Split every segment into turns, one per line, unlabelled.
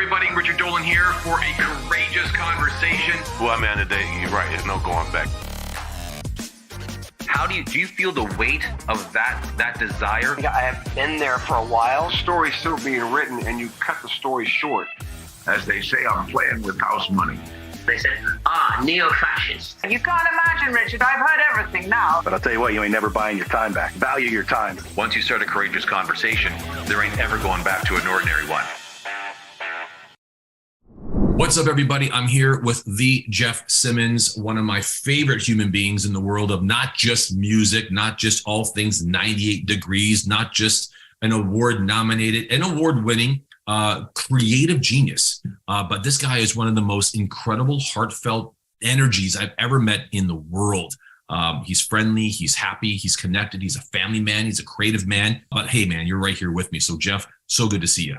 everybody? Richard Dolan here for a courageous conversation.
Well, man, today, you're right. There's no going back.
How do you feel the weight of that desire?
I have been there for a while.
Story's still being written, and you cut the story short. As they say, I'm playing with house money.
They said, neo-fascist.
You can't imagine, Richard. I've heard everything now.
But I'll tell you what, you ain't never buying your time back. Value your time.
Once you start a courageous conversation, there ain't ever going back to an ordinary one. What's up, everybody? I'm here with the Jeff Timmons, one of my favorite human beings in the world of not just music, not just all things 98 degrees, not just an award-nominated and award-winning creative genius. But this guy is one of the most incredible, heartfelt energies I've ever met in the world. He's friendly, he's happy, he's connected, he's a family man, he's a creative man. But hey, man, you're right here with me. So Jeff, so good to see you.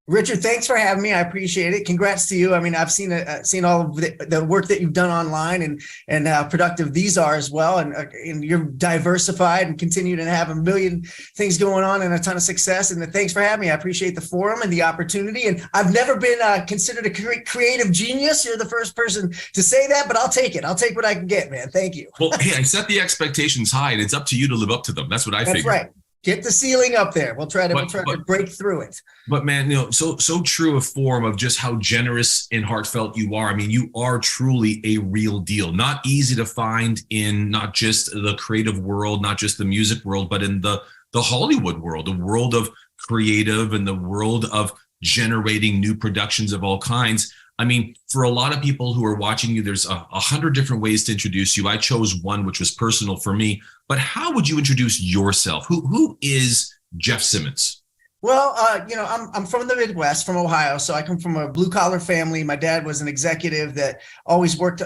Richard, thanks for having me. I appreciate it. Congrats to you. I mean, I've seen all of the work that you've done online and how productive these are as well. And you're diversified and continue to have a million things going on and a ton of success. And thanks for having me. I appreciate the forum and the opportunity. And I've never been considered a creative genius. You're the first person to say that, but I'll take it. I'll take what I can get, man. Thank you.
Well, hey, I set the expectations high, and it's up to you to live up to them. That's what I figured.
That's right. Get the ceiling up there. We'll try to break through it.
But man, so true a form of just how generous and heartfelt you are. I mean, you are truly a real deal. Not easy to find in not just the creative world, not just the music world, but in the Hollywood world, the world of creative and the world of generating new productions of all kinds. I mean, for a lot of people who are watching you, there's 100 different ways to introduce you. I chose one, which was personal for me. But how would you introduce yourself? Who is Jeff Timmons?
Well, I'm from the Midwest, from Ohio. So I come from a blue collar family. My dad was an executive that always worked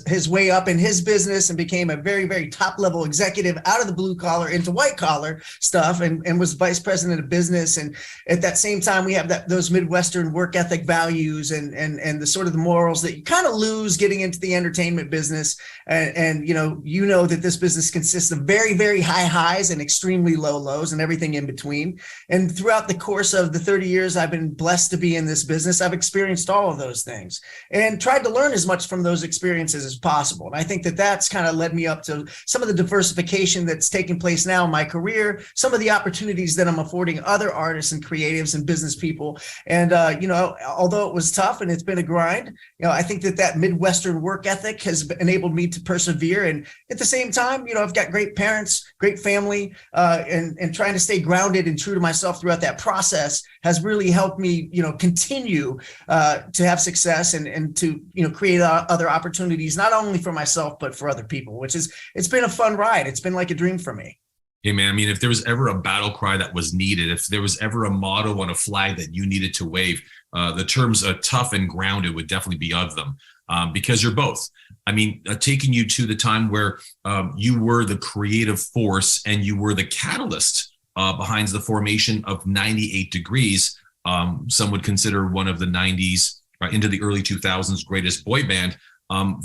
his way up in his business and became a very, very top level executive out of the blue collar into white collar stuff and was vice president of business. And at that same time, we have those Midwestern work ethic values and the sort of the morals that you kind of lose getting into the entertainment business. And you know that this business consists of very, very high highs and extremely low lows and everything in between. And throughout the course of the 30 years I've been blessed to be in this business, I've experienced all of those things and tried to learn as much from those experiences as possible. And I think that that's kind of led me up to some of the diversification that's taking place now in my career, some of the opportunities that I'm affording other artists and creatives and business people. And, although it was tough and it's been a grind, I think that Midwestern work ethic has enabled me to persevere. And at the same time, I've got great parents, great family, and trying to stay grounded and true to myself throughout that process has really helped me, continue to have success and to, create other opportunities, not only for myself, but for other people, it's been a fun ride. It's been like a dream for me.
Hey, man, I mean, if there was ever a battle cry that was needed, if there was ever a motto on a flag that you needed to wave, the terms tough and grounded would definitely be of them. Because you're both. I mean, taking you to the time where you were the creative force and you were the catalyst behind the formation of 98 Degrees. Some would consider one of the 90s into the early 2000s greatest boy band.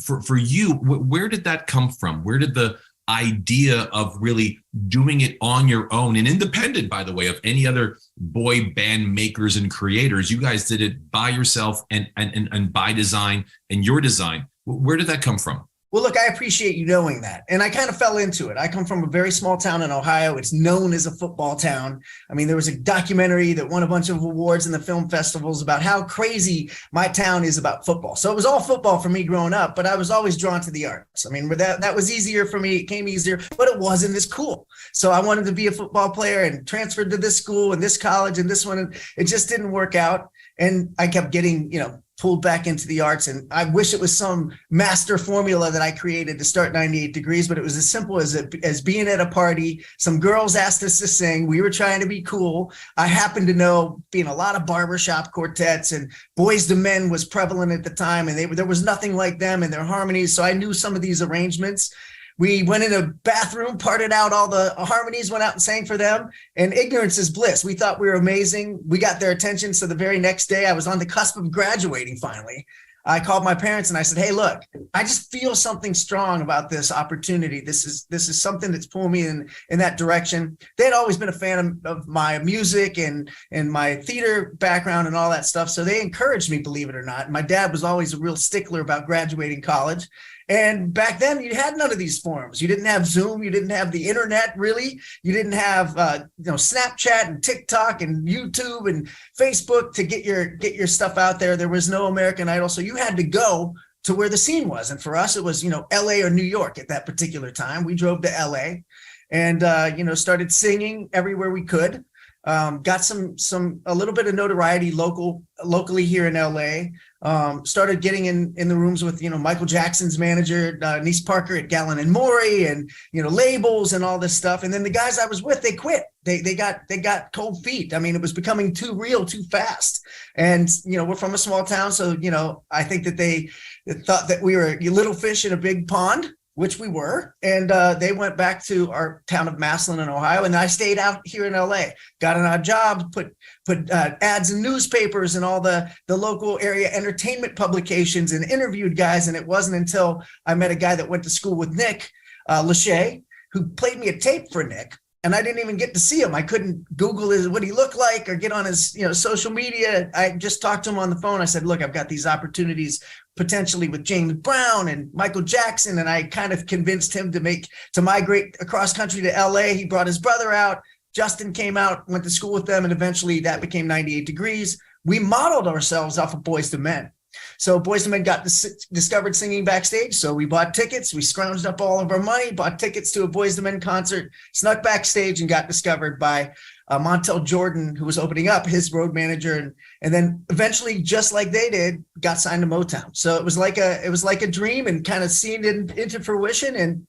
For you, where did that come from? Where did the idea of really doing it on your own and independent, by the way, of any other boy band makers and creators? You guys did it by yourself and by design and your design. Where did that come from?
Well, look, I appreciate you knowing that. And I kind of fell into it. I come from a very small town in Ohio. It's known as a football town. I mean, there was a documentary that won a bunch of awards in the film festivals about how crazy my town is about football. So it was all football for me growing up, but I was always drawn to the arts. I mean, that was easier for me. It came easier, but it wasn't as cool. So I wanted to be a football player and transferred to this school and this college and this one. And it just didn't work out. And I kept getting, pulled back into the arts. And I wish it was some master formula that I created to start 98 Degrees, but it was as simple as being at a party. Some girls asked us to sing. We were trying to be cool. I happened to know being a lot of barbershop quartets and Boys to Men was prevalent at the time. And there was nothing like them in their harmonies. So I knew some of these arrangements. We went in a bathroom, parted out all the harmonies, went out and sang for them. And ignorance is bliss. We thought we were amazing. We got their attention. So the very next day, I was on the cusp of graduating finally. I called my parents and I said, hey, look, I just feel something strong about this opportunity. This is something that's pulling me in that direction. They'd always been a fan of my music and my theater background and all that stuff. So they encouraged me, believe it or not. My dad was always a real stickler about graduating college. And back then, you had none of these forums. You didn't have Zoom. You didn't have the internet, really. You didn't have Snapchat and TikTok and YouTube and Facebook to get your stuff out there. There was no American Idol, so you had to go to where the scene was. And for us, it was L.A. or New York at that particular time. We drove to L.A. and started singing everywhere we could. Got a little bit of notoriety locally here in LA. Started getting in the rooms with Michael Jackson's manager, Nice Parker at Gallen and Morey, and labels and all this stuff. And then the guys I was with, they quit. They got cold feet. I mean, it was becoming too real too fast. And we're from a small town, so I think that they thought that we were little fish in a big pond, which we were, and they went back to our town of Massillon in Ohio, and I stayed out here in LA, got an odd job, put ads in newspapers and all the local area entertainment publications, and interviewed guys. And it wasn't until I met a guy that went to school with Nick Lachey, who played me a tape for Nick, and I didn't even get to see him. I couldn't Google what he looked like or get on his social media. I just talked to him on the phone. I said, look, I've got these opportunities potentially with James Brown and Michael Jackson. And I kind of convinced him to migrate across country to LA. He brought his brother out. Justin came out, went to school with them, and eventually that became 98 Degrees. We modeled ourselves off of Boyz II Men. So Boyz II Men got discovered singing backstage. So we bought tickets. We scrounged up all of our money, bought tickets to a Boyz II Men concert, snuck backstage, and got discovered by Montel Jordan, who was opening up, his road manager, and then eventually, just like they did, got signed to Motown. So it was like a dream, and kind of seen it into fruition. And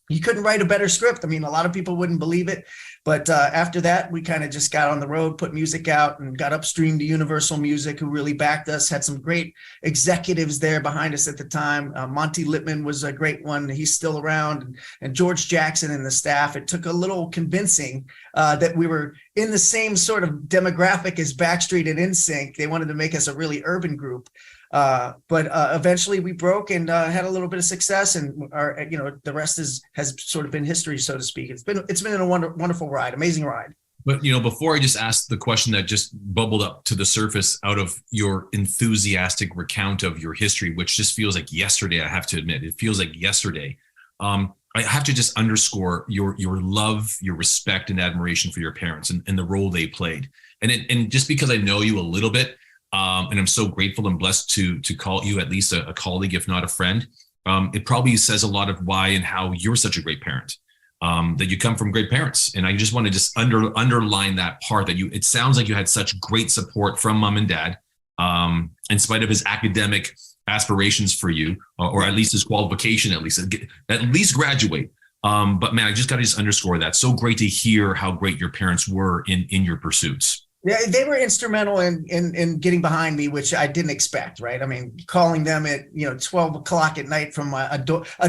you couldn't write a better script. I mean, a lot of people wouldn't believe it, but after that, we kind of just got on the road, put music out, and got upstream to Universal Music, who really backed us. Had some great executives there behind us at the time. Monty Littman was a great one. He's still around, and George Jackson and the staff. It took a little convincing that we were in the same sort of demographic as Backstreet and NSYNC. They wanted to make us a really urban group. But eventually we broke and had a little bit of success, and the rest has sort of been history, so to speak. It's been a wonderful ride, amazing ride.
But before I just ask the question that just bubbled up to the surface out of your enthusiastic recount of your history, which just feels like yesterday, I have to admit, it feels like yesterday. I have to just underscore your love, your respect, and admiration for your parents and the role they played. And just because I know you a little bit, and I'm so grateful and blessed to call you at least a colleague, if not a friend. It probably says a lot of why and how you're such a great parent, that you come from great parents. And I just want to underline that part, that it sounds like you had such great support from mom and dad, in spite of his academic aspirations for you, or at least his qualification, at least graduate. But man, I just got to just underscore that. So great to hear how great your parents were in your pursuits.
Yeah, they were instrumental in getting behind me, which I didn't expect, right? I mean, calling them at 12 o'clock at night from a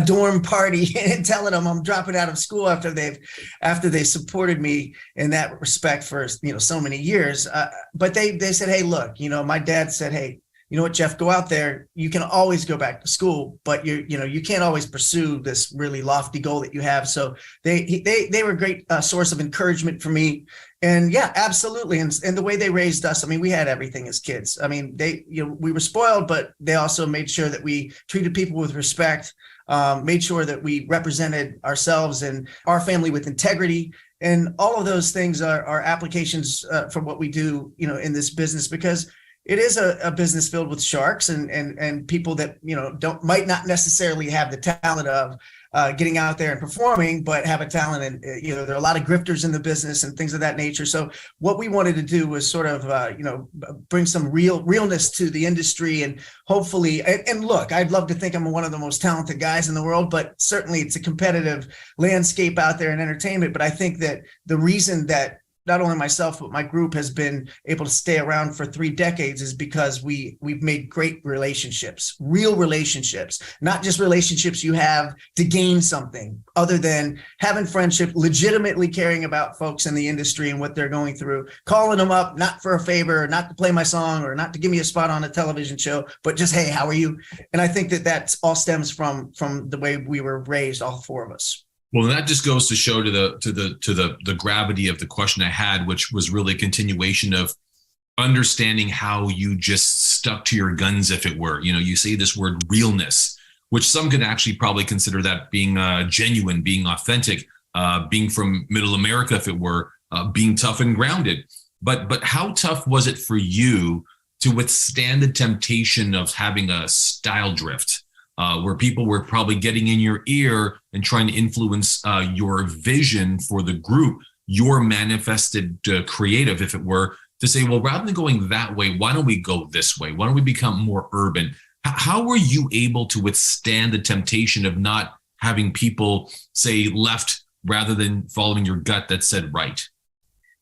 dorm party and telling them I'm dropping out of school after they supported me in that respect for so many years. But they said, hey, look, my dad said, hey, you know what, Jeff, go out there. You can always go back to school, but you can't always pursue this really lofty goal that you have. So they were a great source of encouragement for me. And yeah, absolutely. And the way they raised us, I mean, we had everything as kids. I mean, we were spoiled, but they also made sure that we treated people with respect, made sure that we represented ourselves and our family with integrity. And all of those things are applications for what we do, in this business, because it is a business filled with sharks and people that, might not necessarily have the talent of getting out there and performing, but have a talent. And, there are a lot of grifters in the business and things of that nature. So what we wanted to do was sort of, bring some realness to the industry, and hopefully, and look, I'd love to think I'm one of the most talented guys in the world, but certainly it's a competitive landscape out there in entertainment. But I think that the reason that not only myself, but my group has been able to stay around for 3 decades is because we've made great relationships, real relationships, not just relationships you have to gain something other than having friendship, legitimately caring about folks in the industry and what they're going through, calling them up, not for a favor, not to play my song or not to give me a spot on a television show, but just, hey, how are you? And I think that all stems from the way we were raised, all 4 of us.
Well, that just goes to show to the gravity of the question I had, which was really a continuation of understanding how you just stuck to your guns, if it were. You know, you say this word realness, which some could actually probably consider that being genuine, being authentic, being from Middle America, if it were, being tough and grounded. But how tough was it for you to withstand the temptation of having a style drift? Where people were probably getting in your ear and trying to influence your vision for the group, your manifested creative, if it were, to say, well, rather than going that way, why don't we go this way? Why don't we become more urban? How were you able to withstand the temptation of not having people say left rather than following your gut that said right?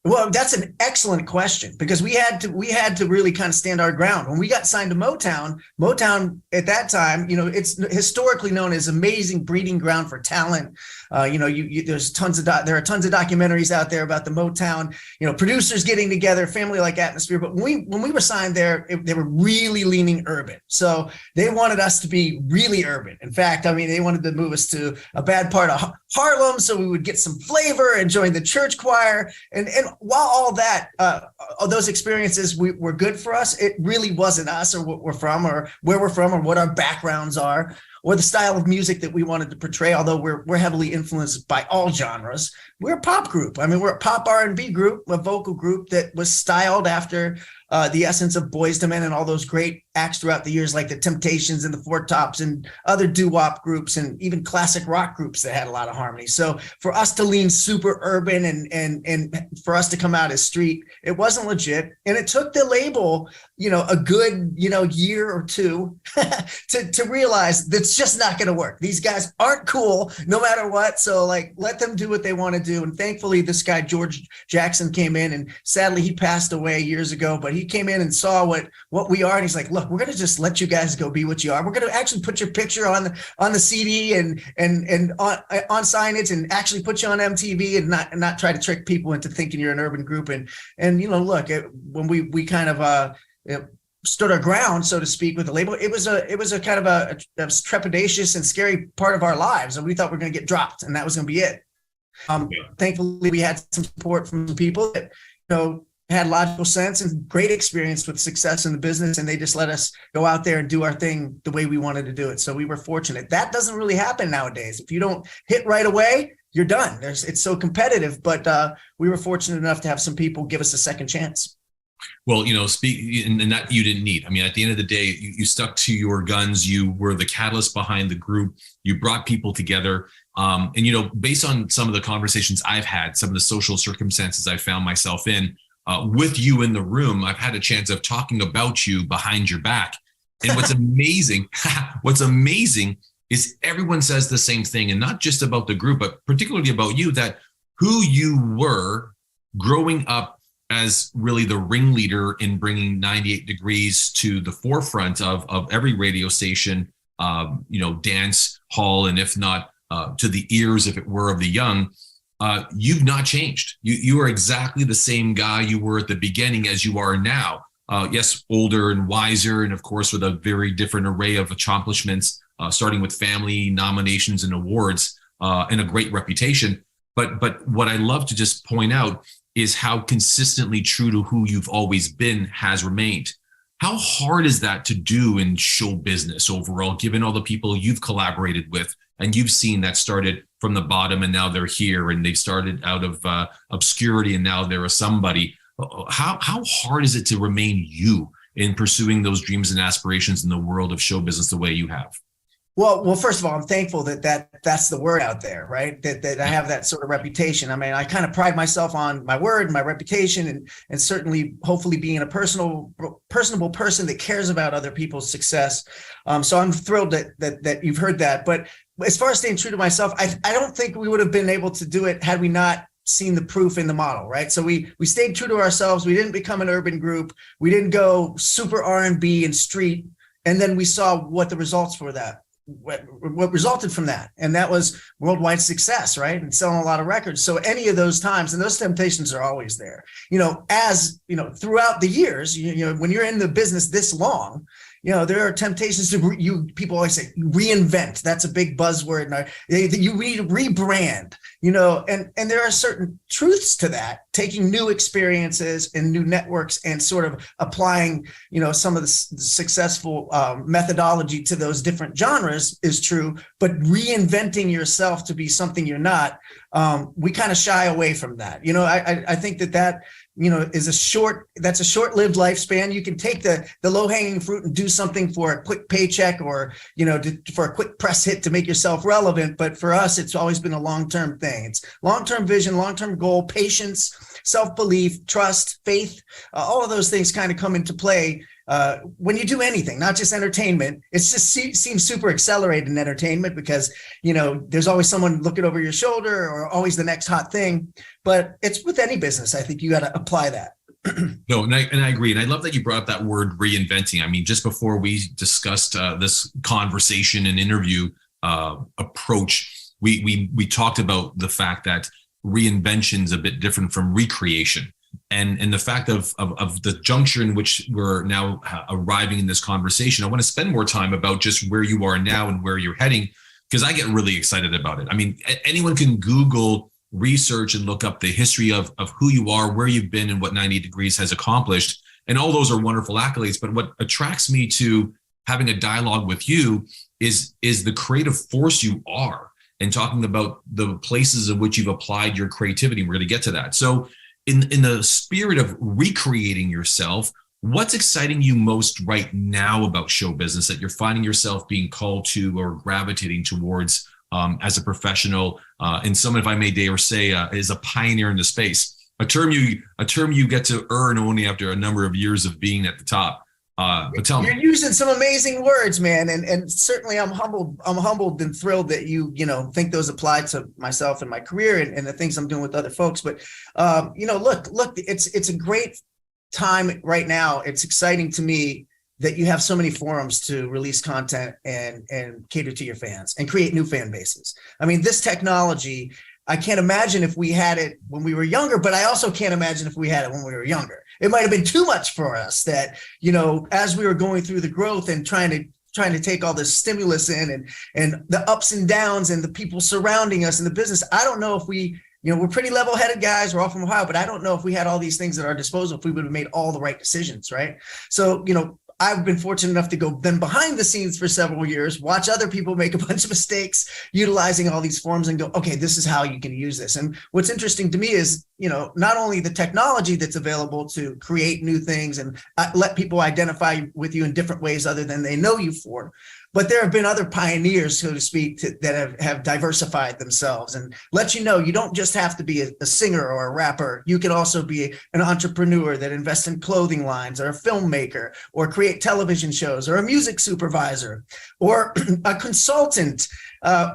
Well, that's an excellent question because we had to really kind of stand our ground. When we got signed to Motown at that time, you know, it's historically known as amazing breeding ground for talent. You know, there's there are tons of documentaries out there about the Motown, you know, producers getting together, family-like atmosphere. But when we were signed there, they were really leaning urban. So they wanted us to be really urban. In fact, I mean, they wanted to move us to a bad part of Harlem so we would get some flavor and join the church choir. And while all that, those experiences were good for us, it really wasn't us or what we're from or where we're from or what our backgrounds are or the style of music that we wanted to portray, although we're heavily influenced by all genres. We're a pop group. I mean, we're a pop R&B group, a vocal group that was styled after the essence of Boyz II Men and all those great acts throughout the years, like the Temptations and the Four Tops and other doo-wop groups and even classic rock groups that had a lot of harmony. So for us to lean super urban and for us to come out as street, it wasn't legit. And it took the label, you know, a good, you know, year or two to realize that's just not going to work. These guys aren't cool no matter what. So like, let them do what they want to do. And thankfully, this guy, George Jackson, came in, and sadly he passed away years ago, but he came in and saw what we are. And he's like, look, we're going to just let you guys go be what you are. We're going to actually put your picture on the CD and on signage and actually put you on MTV and not try to trick people into thinking you're an urban group. And you know, look, when we kind of stood our ground, so to speak, with the label, it was a kind of a trepidatious and scary part of our lives. And we thought we were going to get dropped and that was going to be it. Thankfully, we had some support from people that, you know, had logical sense and great experience with success in the business. And they just let us go out there and do our thing the way we wanted to do it. So we were fortunate. That doesn't really happen nowadays. If you don't hit right away, you're done. It's so competitive, but we were fortunate enough to have some people give us a second chance.
Well, you know, and that you didn't need. I mean, at the end of the day, you stuck to your guns. You were the catalyst behind the group. You brought people together. And, you know, based on some of the conversations I've had, some of the social circumstances I found myself in, with you in the room, I've had a chance of talking about you behind your back. And what's amazing is everyone says the same thing, and not just about the group, but particularly about you, that who you were growing up as really the ringleader in bringing 98 Degrees to the forefront of every radio station, you know, dance hall, and if not to the ears, if it were, of the young. You've not changed. You are exactly the same guy you were at the beginning as you are now. Yes, older and wiser, and of course with a very different array of accomplishments, starting with family, nominations, and awards, and a great reputation. But what I love to just point out is how consistently true to who you've always been has remained. How hard is that to do in show business overall, given all the people you've collaborated with and you've seen that started from the bottom and now they're here, and they've started out of obscurity and now they're a somebody? How hard is it to remain you in pursuing those dreams and aspirations in the world of show business the way you have?
Well, first of all, I'm thankful that's the word out there, right? That I have that sort of reputation. I mean, I kind of pride myself on my word, my reputation, and certainly, hopefully, being a personable person that cares about other people's success. So I'm thrilled that you've heard that. But as far as staying true to myself, I don't think we would have been able to do it had we not seen the proof in the model, right? So we stayed true to ourselves. We didn't become an urban group. We didn't go super R&B and street. And then we saw what the results were what resulted from that. And that was worldwide success, right? And selling a lot of records. So any of those times, and those temptations are always there, as, throughout the years, when you're in the business this long, there are temptations to people always say reinvent. That's a big buzzword. You rebrand, and there are certain truths to that, taking new experiences and new networks and sort of applying, some of the successful methodology to those different genres is true, but reinventing yourself to be something you're not, we kind of shy away from that. I think that is that's a short-lived lifespan. You can take the low-hanging fruit and do something for a quick paycheck or, for a quick press hit to make yourself relevant. But for us, it's always been a long-term thing. It's long-term vision, long-term goal, patience, self-belief, trust, faith. All of those things kind of come into play when you do anything, not just entertainment. It just seems super accelerated in entertainment because, there's always someone looking over your shoulder or always the next hot thing. But it's with any business. I think you got to apply that.
No, and I agree. And I love that you brought up that word reinventing. I mean, just before we discussed this conversation and interview approach, we talked about the fact that reinvention is a bit different from recreation. And the fact of the juncture in which we're now arriving in this conversation, I want to spend more time about just where you are now and where you're heading, because I get really excited about it. I mean, anyone can Google research and look up the history of who you are, where you've been, and what 90 Degrees has accomplished. And all those are wonderful accolades. But what attracts me to having a dialogue with you is the creative force you are, and talking about the places in which you've applied your creativity. We're going to get to that. So in the spirit of recreating yourself, what's exciting you most right now about show business that you're finding yourself being called to or gravitating towards as a professional, and someone, if I may dare say, is a pioneer in the space, a term you get to earn only after a number of years of being at the top. But tell me.
You're using some amazing words, man, and certainly I'm humbled and thrilled that you think those apply to myself and my career and the things I'm doing with other folks. But look, it's a great time right now. It's exciting to me that you have so many forums to release content and cater to your fans and create new fan bases. I mean, this technology, I can't imagine if we had it when we were younger, but I also can't imagine if we had it when we were younger. It might have been too much for us that, as we were going through the growth and trying to take all this stimulus in and the ups and downs and the people surrounding us in the business. I don't know if we're pretty level-headed guys. We're all from Ohio, but I don't know if we had all these things at our disposal, if we would have made all the right decisions, right? So, I've been fortunate enough to go then behind the scenes for several years, watch other people make a bunch of mistakes utilizing all these forms and go, okay, this is how you can use this. And what's interesting to me is, not only the technology that's available to create new things and let people identify with you in different ways other than they know you for, but there have been other pioneers, so to speak, that have diversified themselves and let you know you don't just have to be a singer or a rapper. You can also be an entrepreneur that invests in clothing lines, or a filmmaker, or create television shows, or a music supervisor, or a consultant,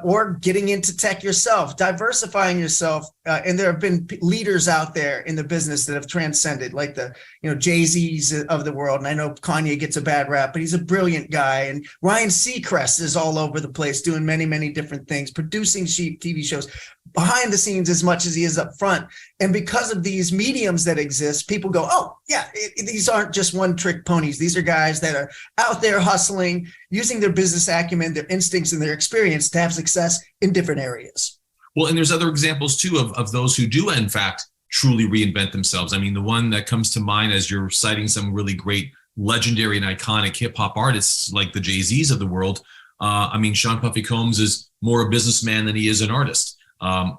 or getting into tech yourself, diversifying yourself. And there have been leaders out there in the business that have transcended, like the Jay-Z's of the world. And I know Kanye gets a bad rap, but he's a brilliant guy. And Ryan Seacrest is all over the place doing many, many different things, producing cheap TV shows behind the scenes as much as he is up front. And because of these mediums that exist, people go, oh, yeah, these aren't just one-trick ponies. These are guys that are out there hustling, using their business acumen, their instincts, and their experience to have success in different areas.
Well, and there's other examples too of those who do, in fact, truly reinvent themselves. I mean, the one that comes to mind as you're citing some really great, legendary and iconic hip hop artists like the Jay-Z's of the world. I mean, Sean Puffy Combs is more a businessman than he is an artist.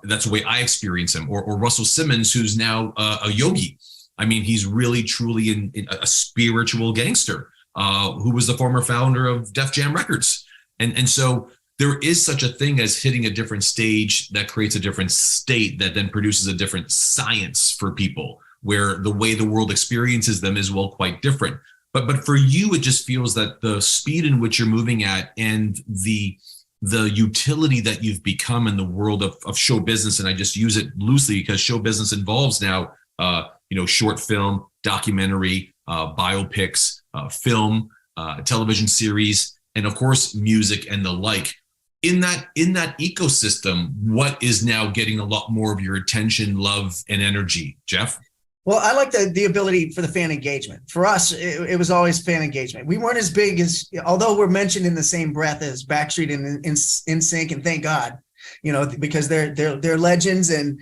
That's the way I experience him. Or Russell Simmons, who's now a yogi. I mean, he's really, truly in a spiritual gangster who was the former founder of Def Jam Records. And so there is such a thing as hitting a different stage that creates a different state that then produces a different science for people, where the way the world experiences them is, well, quite different. But for you, it just feels that the speed in which you're moving at and the the utility that you've become in the world of show business. And I just use it loosely because show business involves now, short film, documentary, biopics, film, television series, and of course, music and the like. In that ecosystem, what is now getting a lot more of your attention, love, and energy, Jeff?
Well, I like the ability for the fan engagement. For us, it was always fan engagement. We weren't as big as, although we're mentioned in the same breath as Backstreet and NSYNC, and thank God, because they're legends and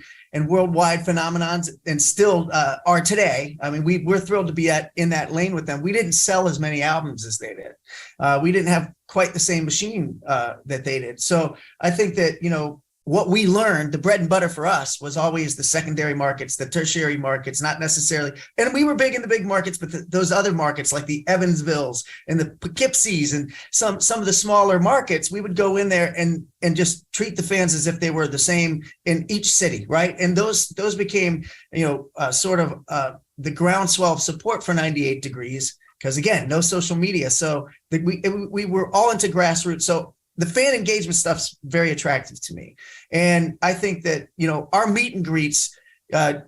worldwide phenomenons, and still are today. I mean, we're thrilled to be in that lane with them. We didn't sell as many albums as they did. We didn't have quite the same machine that they did. So I think that, what we learned, the bread and butter for us, was always the secondary markets, the tertiary markets, not necessarily. And we were big in the big markets, but those other markets like the Evansvilles and the Poughkeepsies and some of the smaller markets, we would go in there and just treat the fans as if they were the same in each city, right? And those became, sort of the groundswell of support for 98 Degrees, because again, no social media. So we were all into grassroots. So the fan engagement stuff's very attractive to me. And I think that, our meet and greets,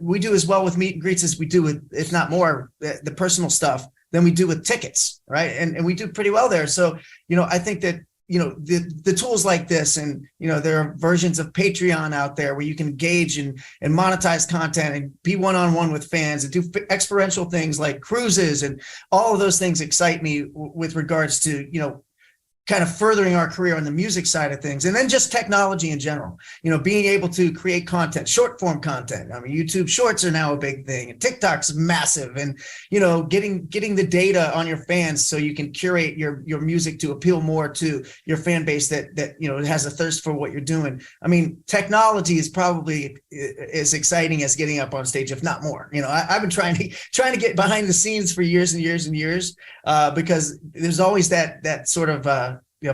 we do as well with meet and greets as we do with, if not more, the personal stuff than we do with tickets, right? And we do pretty well there. So, I think that, the tools like this, and, there are versions of Patreon out there where you can engage and monetize content and be one-on-one with fans and do experiential things like cruises, and all of those things excite me with regards to, kind of furthering our career on the music side of things. And then just technology in general, being able to create content, short form content. I mean, YouTube shorts are now a big thing, and TikTok's massive, and, getting the data on your fans so you can curate your music to appeal more to your fan base that has a thirst for what you're doing. I mean, technology is probably as exciting as getting up on stage, if not more. I've been trying to get behind the scenes for years and years and years, because there's always that sort of,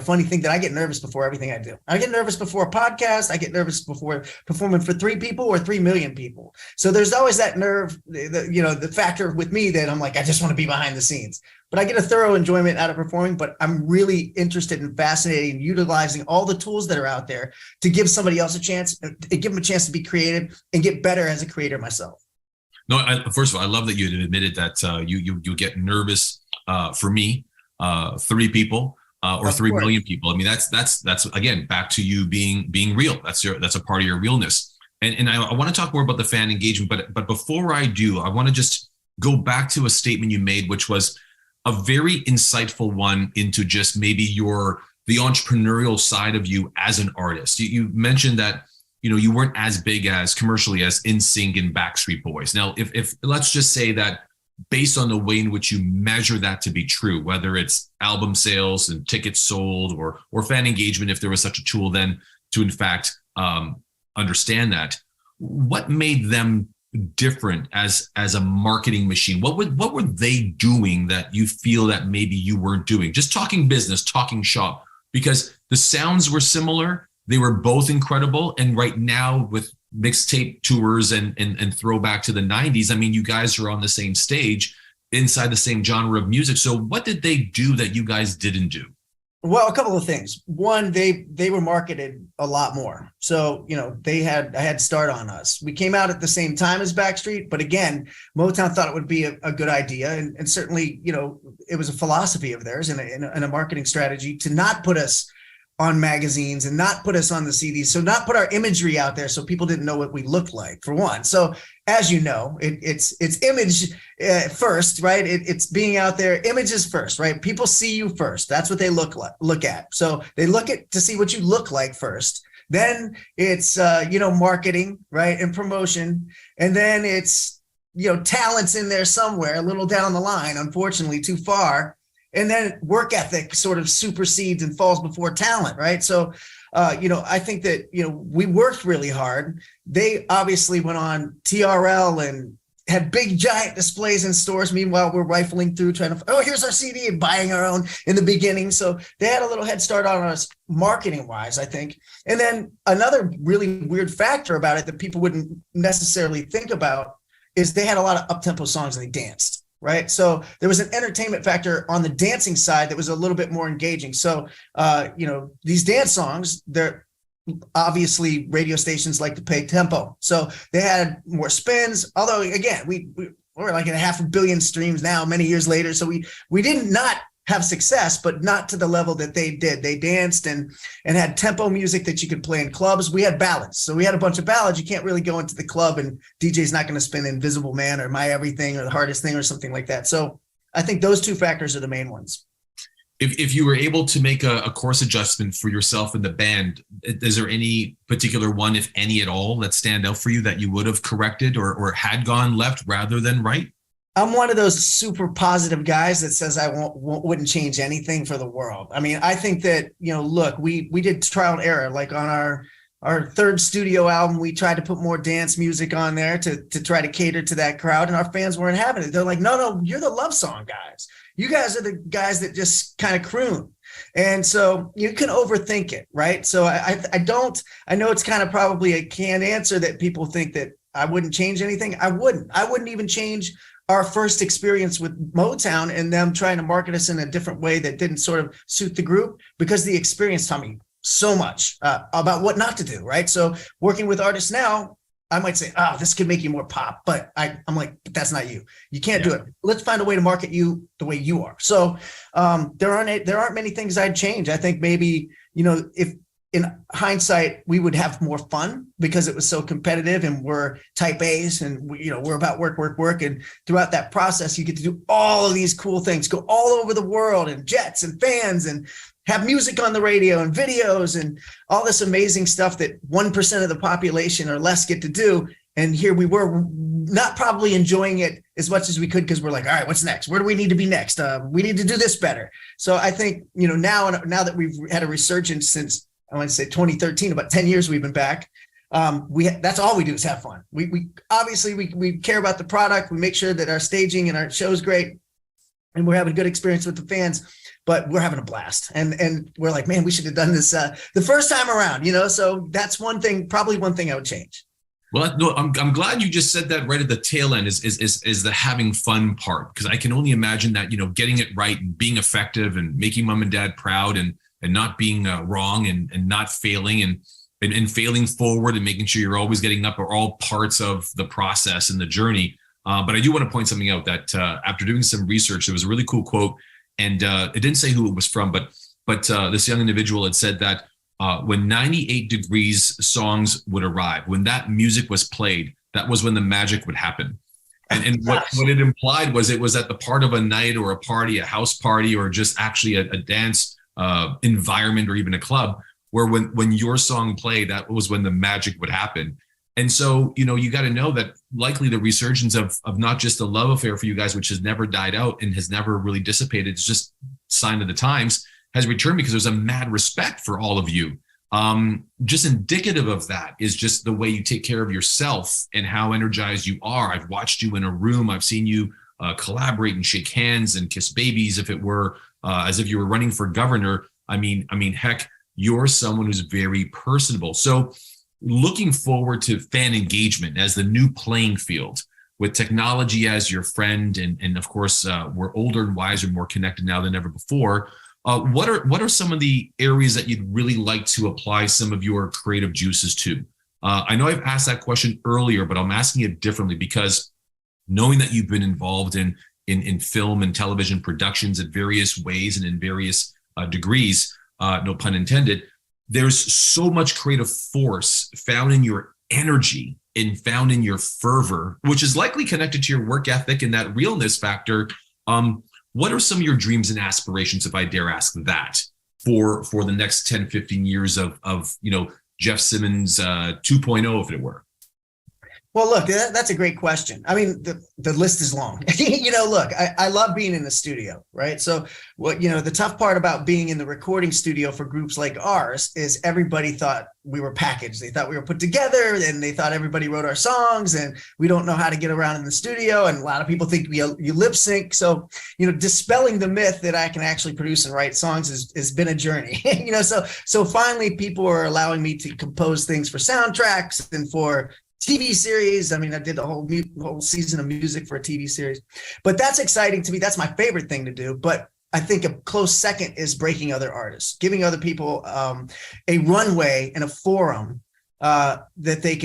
funny thing that I get nervous before everything I do. I get nervous before a podcast. I get nervous before performing for 3 people or 3 million people. So there's always that nerve, the factor with me that I'm like, I just want to be behind the scenes. But I get a thorough enjoyment out of performing. But I'm really interested and fascinated in utilizing all the tools that are out there to give somebody else a chance, give them a chance to be creative and get better as a creator myself.
No, first of all, I love that you admitted that you get nervous. For me, 3 people. Or 3 million people. I mean, that's again back to you being real. That's a part of your realness. And I want to talk more about the fan engagement, but before I do, I want to just go back to a statement you made, which was a very insightful one into just maybe the entrepreneurial side of you as an artist. You mentioned that you weren't as big as commercially as NSYNC and Backstreet Boys. Now, if let's just say that, based on the way in which you measure that to be true, whether it's album sales and tickets sold or fan engagement, if there was such a tool then to in fact understand that, what made them different as a marketing machine? What were they doing that you feel that maybe you weren't doing? Just talking business, talking shop, because the sounds were similar. They were both incredible. And right now with mixtape tours and throwback to the 90s, I mean, you guys are on the same stage inside the same genre of music. So what did they do that you guys didn't do?
Well, a couple of things. One, they were marketed a lot more. So, they had a head start on us. We came out at the same time as Backstreet, but again, Motown thought it would be a good idea. And certainly, it was a philosophy of theirs and a marketing strategy to not put us on magazines and not put us on the CDs. So not put our imagery out there so people didn't know what we looked like, for one. So as you know, it's image first, right? It's being out there. Images first, right? People see you first. That's what they look at. So they look to see what you look like first. Then it's, marketing, right? And promotion. And then it's, talent's in there somewhere, a little down the line, unfortunately, too far. And then work ethic sort of supersedes and falls before talent, right? So, I think that, we worked really hard. They obviously went on TRL and had big giant displays in stores. Meanwhile, we're rifling through trying to, here's our CD, and buying our own in the beginning. So they had a little head start on us marketing wise, I think. And then another really weird factor about it that people wouldn't necessarily think about is they had a lot of up-tempo songs and they danced. right? So there was an entertainment factor on the dancing side that was a little bit more engaging. So, these dance songs, they're obviously radio stations like to pay tempo. So they had more spins, although again, we're like at 500 million streams now, many years later. So we did not have success, but not to the level that they did. They danced and had tempo music that you could play in clubs. We had ballads. So we had a bunch of ballads. You can't really go into the club and DJ's not going to spin Invisible Man or My Everything or The Hardest Thing or something like that. So I think those two factors are the main ones.
If you were able to make a course adjustment for yourself and the band, is there any particular one, if any at all, that stand out for you that you would have corrected or had gone left rather than right?
I'm one of those super positive guys that says I wouldn't change anything for the world. I mean, I think that, look, we did trial and error. Like on our third studio album, we tried to put more dance music on there to try to cater to that crowd, and our fans weren't having it. They're like, no, you're the love song guys. You guys are the guys that just kind of croon. And so you can overthink it, right? So I know it's kind of probably a canned answer that people think that I wouldn't change anything. I wouldn't even change our first experience with Motown and them trying to market us in a different way that didn't sort of suit the group, because the experience taught me so much about what not to do, right? So working with artists now, I might say, this could make you more pop, but I'm like, but that's not you. You can't do it. Let's find a way to market you the way you are. So there aren't many things I'd change. I think maybe, if in hindsight, we would have more fun because it was so competitive and we're type A's and we're about work. And throughout that process, you get to do all of these cool things, go all over the world and jets and fans and have music on the radio and videos and all this amazing stuff that 1% of the population or less get to do. And here we were not probably enjoying it as much as we could because we're like, all right, what's next? Where do we need to be next? We need to do this better. So I think, now that we've had a resurgence since, I want to say 2013, about 10 years we've been back. That's all we do is have fun. We obviously we care about the product. We make sure that our staging and our show's great and we're having a good experience with the fans, but we're having a blast. And we're like, man, we should have done this the first time around, so that's probably one thing I would change.
Well, no, I'm glad you just said that right at the tail end is the having fun part, because I can only imagine that, getting it right and being effective and making mom and dad proud and not being wrong and not failing and failing forward and making sure you're always getting up are all parts of the process and the journey. But I do want to point something out that after doing some research, there was a really cool quote, and it didn't say who it was from, but this young individual had said that when 98 Degrees songs would arrive, when that music was played, that was when the magic would happen. And what it implied was it was at the part of a night or a party, a house party, or just actually a dance environment or even a club where when your song played, that was when the magic would happen. And so, you got to know that likely the resurgence of not just a love affair for you guys, which has never died out and has never really dissipated, it's just sign of the times, has returned because there's a mad respect for all of you. Just indicative of that is just the way you take care of yourself and how energized you are. I've watched you in a room. I've seen you collaborate and shake hands and kiss babies if it were as if you were running for governor. I mean, heck, you're someone who's very personable. So looking forward to fan engagement as the new playing field with technology as your friend. And of course, we're older and wiser, more connected now than ever before. What are some of the areas that you'd really like to apply some of your creative juices to? I know I've asked that question earlier, but I'm asking it differently because knowing that you've been involved in film and television productions in various ways and in various degrees, no pun intended, there's so much creative force found in your energy and found in your fervor, which is likely connected to your work ethic and that realness factor. What are some of your dreams and aspirations, if I dare ask that, for the next 10, 15 years of Jeff Timmons 2.0, if it were?
Well, look, that's a great question. I mean, the list is long. Look, I love being in the studio, right? So the tough part about being in the recording studio for groups like ours is everybody thought we were packaged. They thought we were put together and they thought everybody wrote our songs and we don't know how to get around in the studio. And a lot of people think you lip sync. So, dispelling the myth that I can actually produce and write songs has been a journey, so finally people are allowing me to compose things for soundtracks and for TV series. I mean, I did the whole season of music for a TV series, but that's exciting to me. That's my favorite thing to do. But I think a close second is breaking other artists, giving other people a runway and a forum that they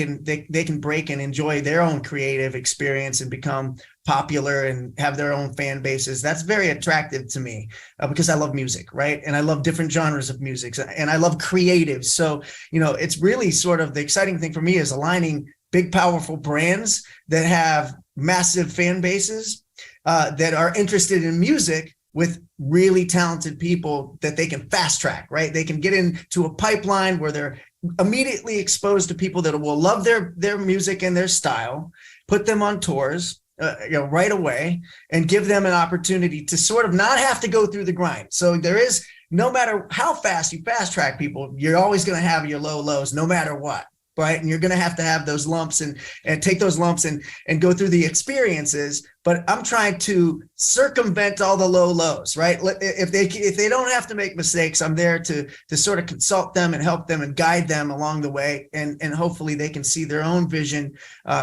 can break and enjoy their own creative experience and become popular and have their own fan bases. That's very attractive to me because I love music, right? And I love different genres of music, and I love creatives. So, it's really sort of the exciting thing for me is aligning big, powerful brands that have massive fan bases that are interested in music with really talented people that they can fast track, right? They can get into a pipeline where they're immediately exposed to people that will love their music and their style, put them on tours, right away, and give them an opportunity to sort of not have to go through the grind. So there is, no matter how fast you fast track people, you're always going to have your low lows, no matter what. Right. And you're going to have those lumps and take those lumps and go through the experiences. But I'm trying to circumvent all the low lows. Right. If they don't have to make mistakes, I'm there to sort of consult them and help them and guide them along the way. And hopefully they can see their own vision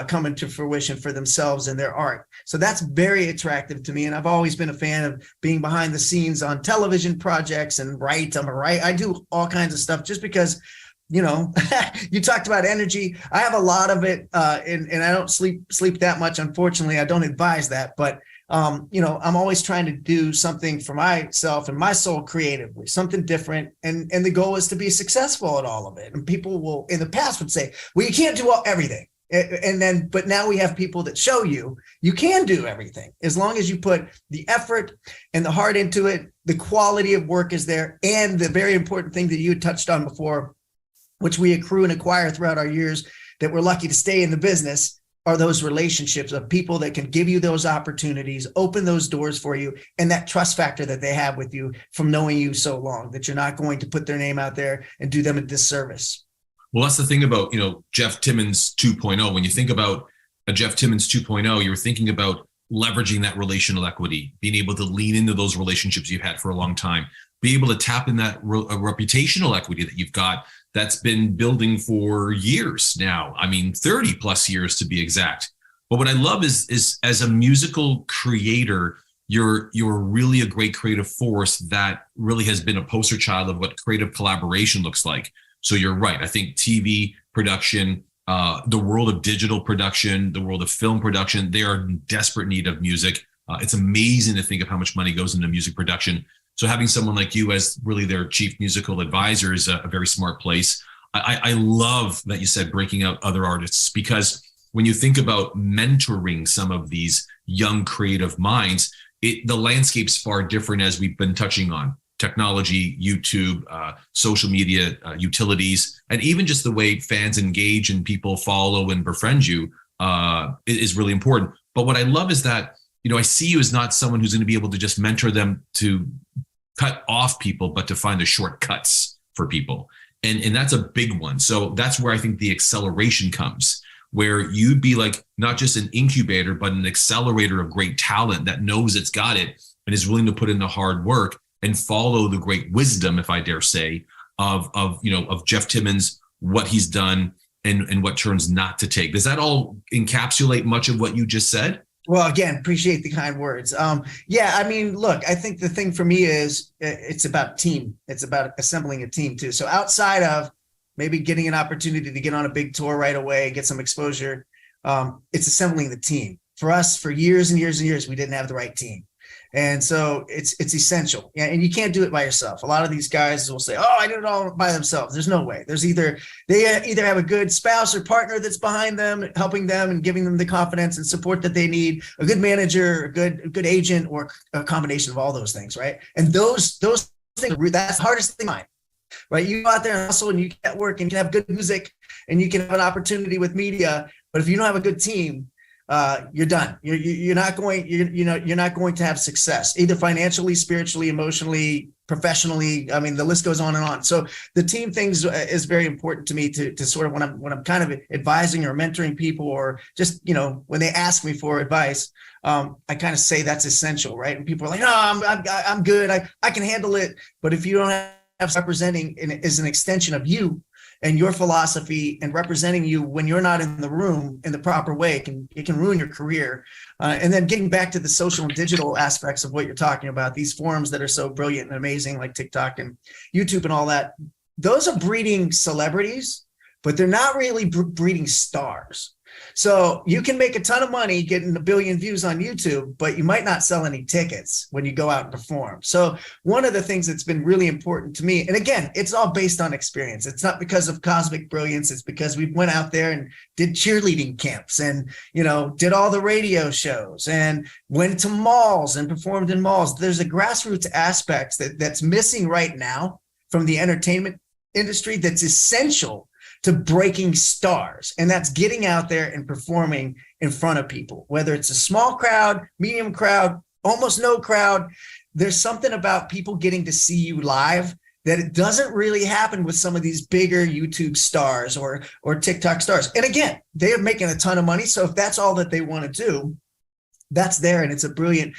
coming to fruition for themselves and their art. So that's very attractive to me. And I've always been a fan of being behind the scenes on television projects and I do all kinds of stuff just because, you talked about energy. I have a lot of it, and I don't sleep that much. Unfortunately, I don't advise that, but I'm always trying to do something for myself and my soul creatively, something different. And the goal is to be successful at all of it. And people will, in the past, would say, well, you can't do everything. But now we have people that show you can do everything as long as you put the effort and the heart into it. The quality of work is there. And the very important thing that you touched on before, which we accrue and acquire throughout our years that we're lucky to stay in the business, are those relationships of people that can give you those opportunities, open those doors for you, and that trust factor that they have with you from knowing you so long that you're not going to put their name out there and do them a disservice.
Well, that's the thing about, Jeff Timmons 2.0. When you think about a Jeff Timmons 2.0, you're thinking about leveraging that relational equity, being able to lean into those relationships you've had for a long time, be able to tap in that reputational equity that you've got that's been building for years now. I mean, 30 plus years to be exact. But what I love is as a musical creator, you're really a great creative force that really has been a poster child of what creative collaboration looks like. So you're right. I think TV production, the world of digital production, the world of film production, they are in desperate need of music. It's amazing to think of how much money goes into music production. So having someone like you as really their chief musical advisor is a very smart place. I love that you said breaking out other artists, because when you think about mentoring some of these young creative minds, the landscape's far different, as we've been touching on. Technology, YouTube, social media, utilities, and even just the way fans engage and people follow and befriend you is really important. But what I love is that, I see you as not someone who's going to be able to just mentor them to cut off people, but to find the shortcuts for people. And that's a big one. So that's where I think the acceleration comes, where you'd be like not just an incubator, but an accelerator of great talent that knows it's got it and is willing to put in the hard work and follow the great wisdom, if I dare say, of Jeff Timmons, what he's done and what turns not to take. Does that all encapsulate much of what you just said?
Well, again, appreciate the kind words. Yeah, I mean, look, I think the thing for me is it's about team. It's about assembling a team too. So outside of maybe getting an opportunity to get on a big tour right away, get some exposure, it's assembling the team. For us, for years and years and years, we didn't have the right team. And so it's essential. Yeah, and you can't do it by yourself. A lot of these guys will say, "Oh, I did it all by themselves." There's no way. They either have a good spouse or partner that's behind them, helping them and giving them the confidence and support that they need, a good manager, a good agent, or a combination of all those things, right? And those things, that's the hardest thing, right? You go out there and hustle and you get work and you can have good music and you can have an opportunity with media, but if you don't have a good team, you're done. You're not going to have success, either financially, spiritually, emotionally, professionally. I mean, the list goes on and on. So the team things is very important to me to sort of when I'm kind of advising or mentoring people, or just, when they ask me for advice, I kind of say that's essential, right? And people are like, "No, I'm good. I can handle it." But if you don't have representing is an extension of you, and your philosophy and representing you when you're not in the room in the proper way it can ruin your career. And then getting back to the social and digital aspects of what you're talking about, these forums that are so brilliant and amazing, like TikTok and YouTube and all that, those are breeding celebrities, but they're not really breeding stars. So you can make a ton of money getting 1 billion views on YouTube, but you might not sell any tickets when you go out and perform. So one of the things that's been really important to me, and again, it's all based on experience. It's not because of cosmic brilliance. It's because we went out there and did cheerleading camps and, did all the radio shows and went to malls and performed in malls. There's a grassroots aspect that's missing right now from the entertainment industry that's essential to breaking stars. And that's getting out there and performing in front of people, whether it's a small crowd, medium crowd, almost no crowd. There's something about people getting to see you live that it doesn't really happen with some of these bigger YouTube stars or TikTok stars. And again, they are making a ton of money. So if that's all that they want to do, that's there. And it's a brilliant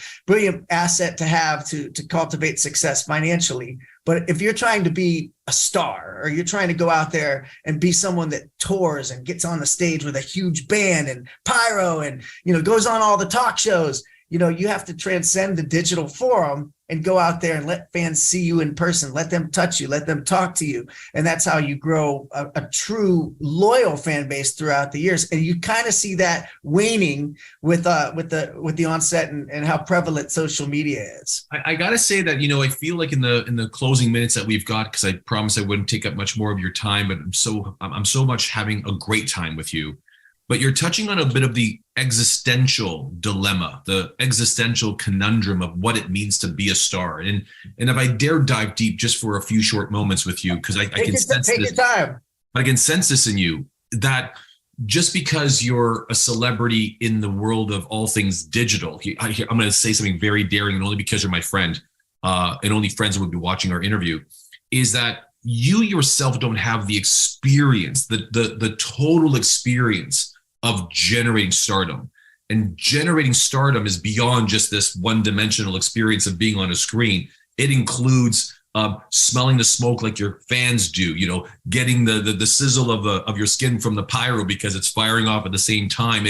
asset to have to cultivate success financially. But if you're trying to be a star, or you're trying to go out there and be someone that tours and gets on the stage with a huge band and pyro and, goes on all the talk shows, you have to transcend the digital forum and go out there and let fans see you in person, let them touch you, let them talk to you. And that's how you grow a true loyal fan base throughout the years. And you kind of see that waning with the onset and how prevalent social media is.
I got to say that, I feel like in the closing minutes that we've got, because I promised I wouldn't take up much more of your time, but I'm so much having a great time with you. But you're touching on a bit of the existential dilemma, the existential conundrum of what it means to be a star. And if I dare dive deep just for a few short moments with you, because I can sense this. Take your time. I can sense this in you, that just because you're a celebrity in the world of all things digital, I'm going to say something very daring, and only because you're my friend, and only friends would be watching our interview, is that you yourself don't have the experience, the total experience of generating stardom. And generating stardom is beyond just this one-dimensional experience of being on a screen. It includes smelling the smoke like your fans do, getting the sizzle of your skin from the pyro because it's firing off at the same time.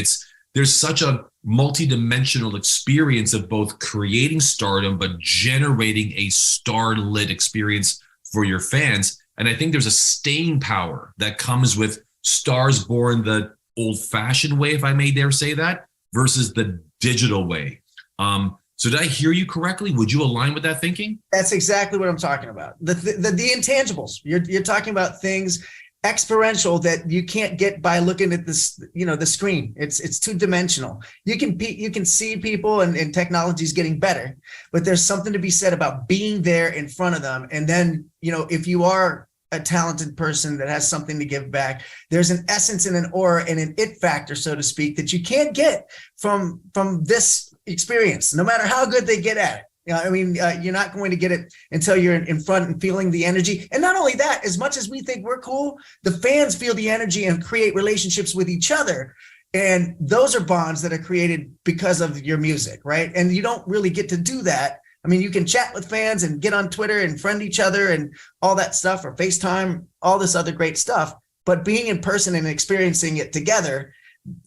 There's such a multi-dimensional experience of both creating stardom but generating a star-lit experience for your fans. And I think there's a staying power that comes with stars born the old-fashioned way, if I may dare say that, versus the digital way. So did I hear you correctly? Would you align with that thinking? That's
exactly what I'm talking about. The intangibles. You're talking about things experiential that you can't get by looking at this, the screen. It's two-dimensional. You can see people, and technology is getting better, but there's something to be said about being there in front of them. And then, if you are a talented person that has something to give back, there's an essence and an aura and an it factor, so to speak, that you can't get from this experience, no matter how good they get at it. You're not going to get it until you're in front and feeling the energy. And not only that, as much as we think we're cool, the fans feel the energy and create relationships with each other. And those are bonds that are created because of your music, right? And you don't really get to do that. You can chat with fans and get on Twitter and friend each other and all that stuff, or FaceTime, all this other great stuff. But being in person and experiencing it together,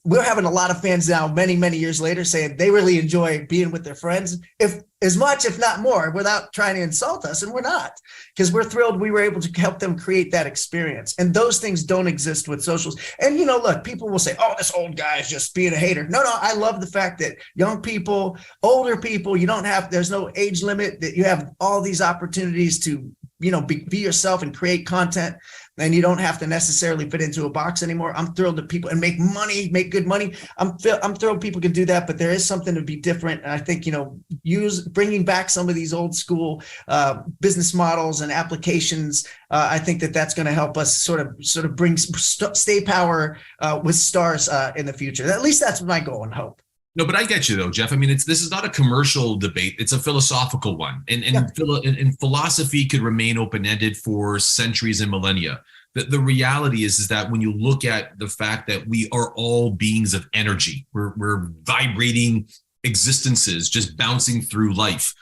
we're having a lot of fans now, many, many years later, saying they really enjoy being with their friends, as much, if not more, without trying to insult us. And we're not, because we're thrilled we were able to help them create that experience. And those things don't exist with socials. And, look, people will say, oh, this old guy is just being a hater. No, I love the fact that young people, older people, there's no age limit, that you have all these opportunities to, be yourself and create content. And you don't have to necessarily fit into a box anymore. I'm thrilled that people and make good money. I'm thrilled people can do that, but there is something to be different. And I think, bringing back some of these old school business models and applications. I think that's going to help us sort of bring stay power with stars in the future. At least that's my goal and hope.
No, but I get you though, Jeff. This is not a commercial debate. It's a philosophical one. And philosophy could remain open-ended for centuries and millennia. The reality is that when you look at the fact that we are all beings of energy, we're vibrating existences just bouncing through life.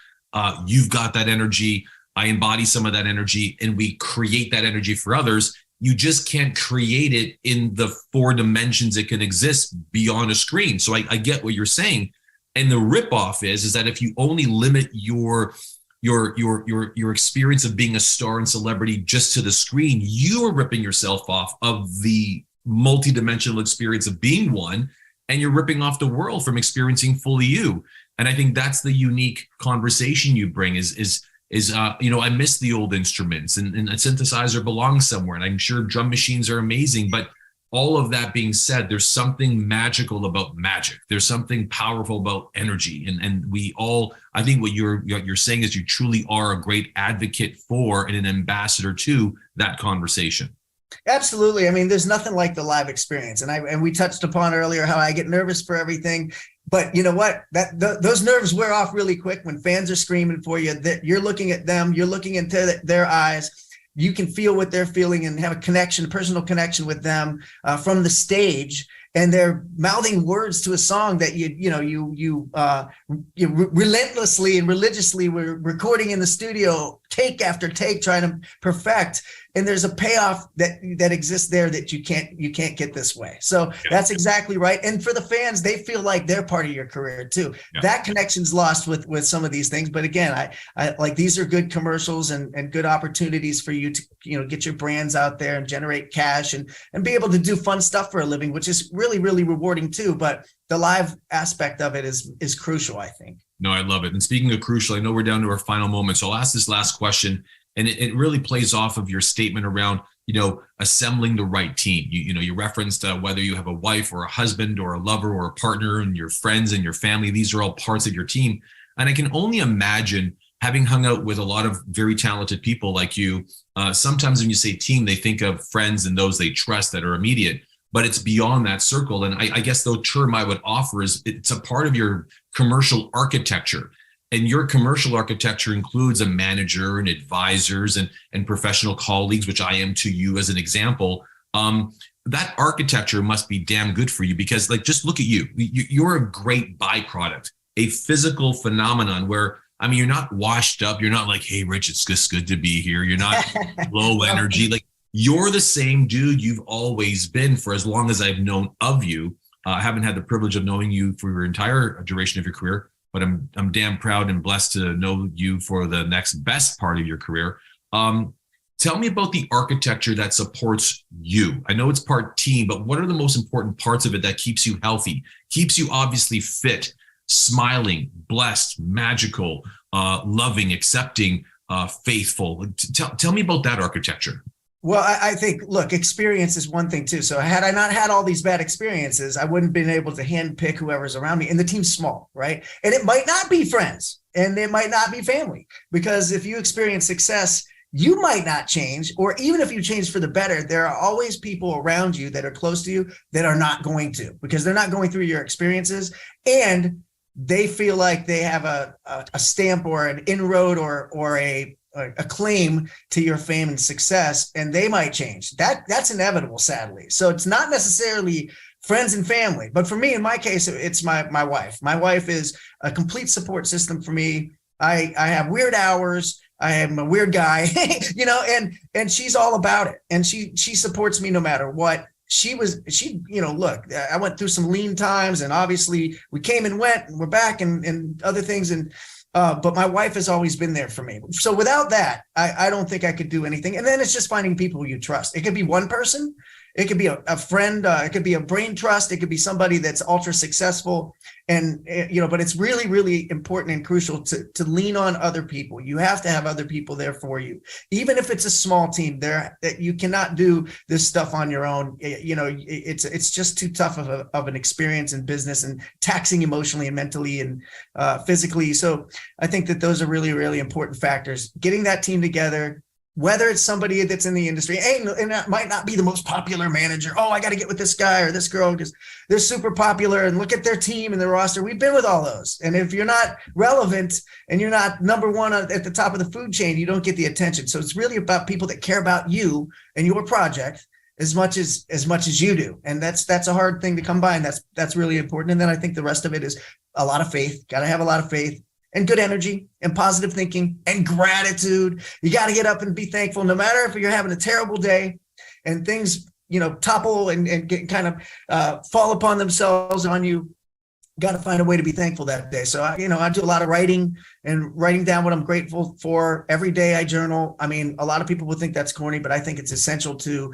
You've got that energy. I embody some of that energy, and we create that energy for others. you just can't create it in the 4 dimensions it can exist beyond a screen. So I get what you're saying. And the ripoff is that if you only limit your experience of being a star and celebrity just to the screen, you are ripping yourself off of the multidimensional experience of being one, and you're ripping off the world from experiencing fully you. And I think that's the unique conversation you bring is I miss the old instruments, and a synthesizer belongs somewhere, and I'm sure drum machines are amazing, but all of that being said, there's something magical about magic. There's something powerful about energy. And we all, I think what you're saying is you truly are a great advocate for and an ambassador to that conversation.
Absolutely. I mean, there's nothing like the live experience. And we touched upon earlier how I get nervous for everything. But you know what? Those nerves wear off really quick when fans are screaming for you. That you're looking at them, you're looking into their eyes. You can feel what they're feeling and have a personal connection with them from the stage. And they're mouthing words to a song that you relentlessly and religiously were recording in the studio, take after take, trying to perfect. And there's a payoff that exists there that you can't get this way. So that's exactly right. And for the fans, they feel like they're part of your career too. Yeah. That connection's lost with some of these things. But again, I like, these are good commercials and good opportunities for you to, get your brands out there and generate cash and be able to do fun stuff for a living, which is really, really rewarding too. But the live aspect of it is crucial, I think.
No, I love it. And speaking of crucial, I know we're down to our final moment. So I'll ask this last question. And it really plays off of your statement around, assembling the right team. You referenced whether you have a wife or a husband or a lover or a partner and your friends and your family. These are all parts of your team. And I can only imagine, having hung out with a lot of very talented people like you, sometimes when you say team, they think of friends and those they trust that are immediate, but it's beyond that circle. And I guess the term I would offer is it's a part of your commercial architecture. And your commercial architecture includes a manager and advisors and professional colleagues, which I am to you as an example. That architecture must be damn good for you because, just look at you. You're a great byproduct, a physical phenomenon where, you're not washed up. You're not like, hey, Rich, it's just good to be here. You're not low energy. You're the same dude you've always been for as long as I've known of you. I haven't had the privilege of knowing you for your entire duration of your career, but I'm damn proud and blessed to know you for the next best part of your career. Tell me about the architecture that supports you. I know it's part team, but what are the most important parts of it that keeps you healthy, keeps you obviously fit, smiling, blessed, magical, loving, accepting, faithful? Tell me about that architecture.
Well, I think, look, experience is one thing too. So had I not had all these bad experiences, I wouldn't have been able to handpick whoever's around me. And the team's small, right? And it might not be friends and it might not be family, because if you experience success, you might not change, or even if you change for the better, there are always people around you that are close to you that are not going to, because they're not going through your experiences and they feel like they have a stamp or an inroad or a claim to your fame and success, and they might change. That's inevitable, sadly. So it's not necessarily friends and family, but for me, in my case, it's my wife. My wife is a complete support system for me. I have weird hours. I am a weird guy, and she's all about it. And she supports me no matter what. Look, I went through some lean times, and obviously we came and went and we're back and other things. But my wife has always been there for me. So without that, I don't think I could do anything. And then it's just finding people you trust. It could be one person. It could be a friend. It could be a brain trust. It could be somebody that's ultra successful. And, but it's really, really important and crucial to lean on other people. You have to have other people there for you. Even if it's a small team there, that you cannot do this stuff on your own. It's just too tough of an experience in business, and taxing emotionally and mentally and physically. So I think that those are really, really important factors. Getting that team together, whether it's somebody that's in the industry, and it might not be the most popular manager. Oh, I got to get with this guy or this girl because they're super popular and look at their team and their roster. We've been with all those. And if you're not relevant and you're not number one at the top of the food chain, you don't get the attention. So it's really about people that care about you and your project as much as you do. And that's a hard thing to come by. And that's really important. And then I think the rest of it is a lot of faith. Got to have a lot of faith. And good energy and positive thinking and gratitude. You got to get up and be thankful, no matter if you're having a terrible day. and things, topple and get kind of fall upon themselves on you, got to find a way to be thankful that day. So, I do a lot of writing and writing down what I'm grateful for. Every day I journal. I mean, a lot of people would think that's corny, but I think it's essential to,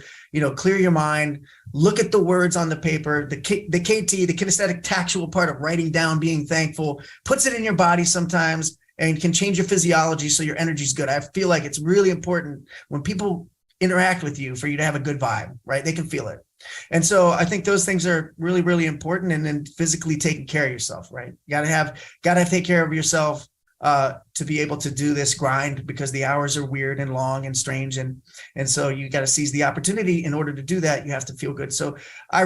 clear your mind, look at the words on the paper, the KT, the kinesthetic tactual part of writing down, being thankful, puts it in your body sometimes and can change your physiology so your energy's good. I feel like it's really important when people interact with you for you to have a good vibe, right? They can feel it. And so I think those things are really, really important. And then physically taking care of yourself, right? You gotta take care of yourself to be able to do this grind, because the hours are weird and long and strange. And so you got to seize the opportunity. In order to do that, you have to feel good. So I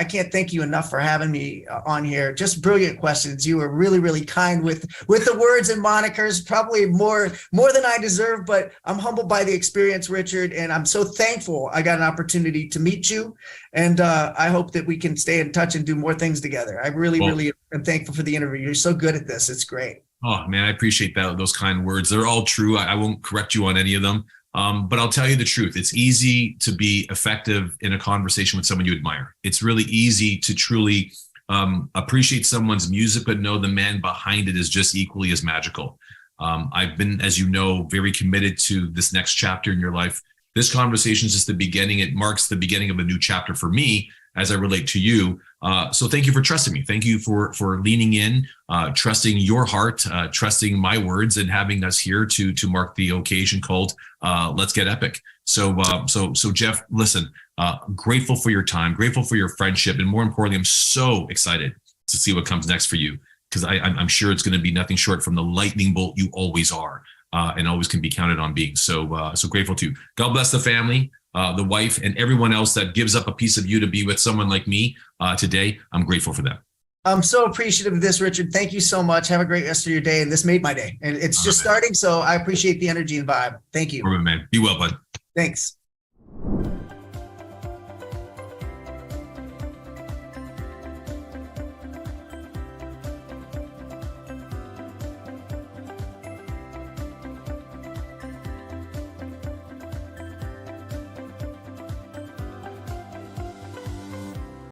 can't thank you enough for having me on here. Just brilliant questions. You were really, really kind with the words and monikers, probably more than I deserve, but I'm humbled by the experience, Richard. And I'm so thankful I got an opportunity to meet you. And I hope that we can stay in touch and do more things together. I really am thankful for the interview. You're so good at this. It's great.
Oh man, I appreciate those kind words. They're all true. I won't correct you on any of them. But I'll tell you the truth. It's easy to be effective in a conversation with someone you admire. It's really easy to truly appreciate someone's music, but know the man behind it is just equally as magical. I've been, as you know, very committed to this next chapter in your life. This conversation is just the beginning. It marks the beginning of a new chapter for me as I relate to you. So thank you for trusting me. Thank you for leaning in, trusting your heart, trusting my words, and having us here to mark the occasion called Let's Get Epic. So Jeff, listen, grateful for your time, grateful for your friendship, and more importantly, I'm so excited to see what comes next for you, because I'm sure it's going to be nothing short from the lightning bolt you always are, and always can be counted on being. So grateful to you. God bless the family, the wife, and everyone else that gives up a piece of you to be with someone like me today. I'm grateful for them.
I'm so appreciative of this, Richard. Thank you so much. Have a great rest of your day. And this made my day. And it's just starting, so I appreciate the energy and vibe. Thank you.
All right, man. Be well, bud.
Thanks.